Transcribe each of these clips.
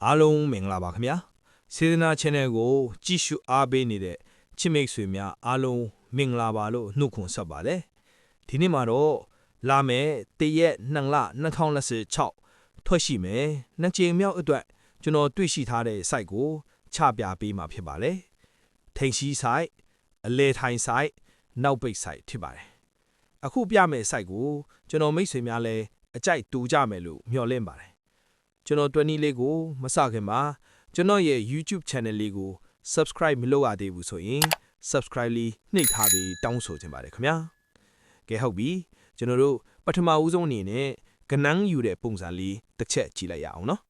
အားလုံးမင်္ဂလာပါခင်ဗျာစေတနာ channel ကိုကြည့်ရှုအားပေးနေတဲ့ချစ်မိတ်ဆွေများအားလုံးမင်္ဂလာပါလို့နှုတ်ခွန်းဆက်ပါတယ်ဒီနေ့မှာတော့လာမယ့်တရက်2လ2026ထွက်ရှိမယ်နှစ်ကြိမ်မြောက်အတွက်ကျွန်တော်တွေ့ရှိထားတဲ့ site ကိုချပြပေးမှာဖြစ်ပါတယ်ထိန်ရှိ site အလဲထိုင် site နောက်ပိတ် site ဖြစ်ပါတယ်အခုပြမယ့် site ကိုကျွန်တော်မိတ်ဆွေများလည်းအကြိုက်တူကြမယ်လို့မျှော်လင့်ပါတယ်ကျွန်တော်တွန်းနီးလေးကိုမစခင်မှာကျွန်တော်ရဲ့ YouTube channel လေးကို subscribe မလုပ်ရသေးဘူးဆိုရင် subscribe လေးနှိပ်ထားပြီးတောင်းဆိုချင်ပါတယ်ခင်ဗျာကဲဟုတ်ပြီကျွန်တော်တို့ပထမဦးဆုံးအနေနဲ့ကနန်းယူတဲ့ပုံစံလေးတစ်ချက်ကြည့်လိုက်ရအောင်နော်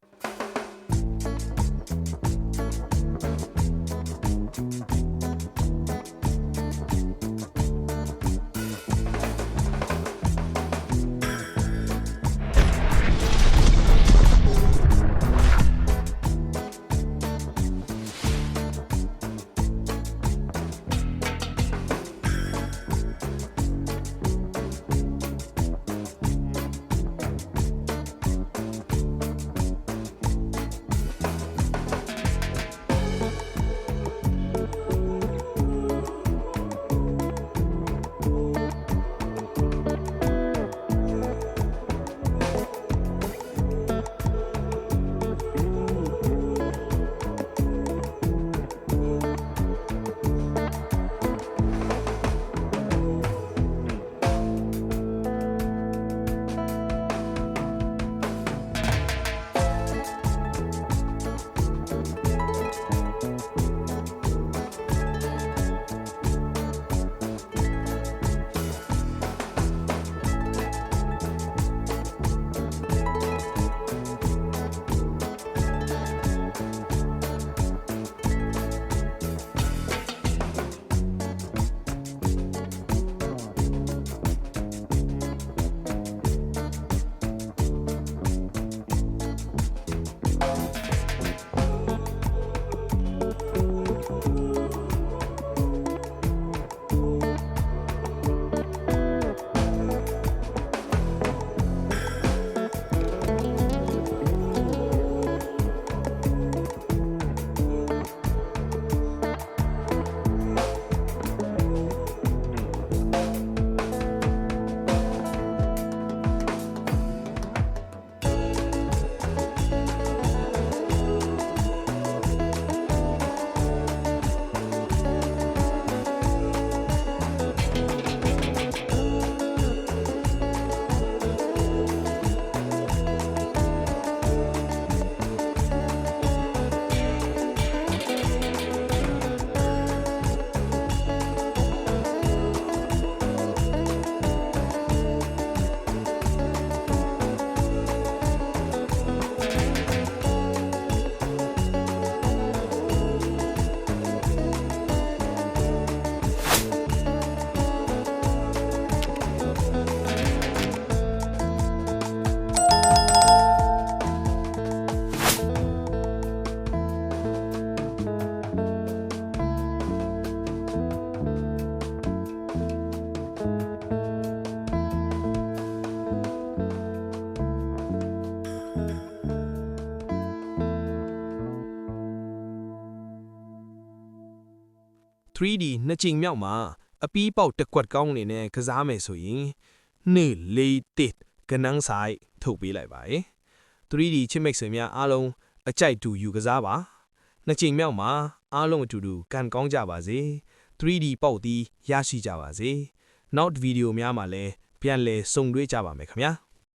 3D နှစ်ကြိမ်မြောက်မှာအပီးပေါက်တစ်ကွက်ကောင်းနေနဲ့ကစားမယ်ဆိုရင်နေ့လေးတစ်ကနန်းဆိုင်ထုတ်ပေးလိုက်ပါရယ် 3D ချစ်မိတ်ဆွေများအားလုံးအကြိုက်တူယူကစားပါနှစ်ကြိမ်မြောက်မှာအားလုံးအတူတူကန်ကောင်းကြပါစေ 3D ပေါက်သည်ရရှိကြပါစေနောက်ဗီဒီယိုများမှာလည်းပြန်လည်ဆုံတွေ့ကြပါမယ်ခင်ဗျာ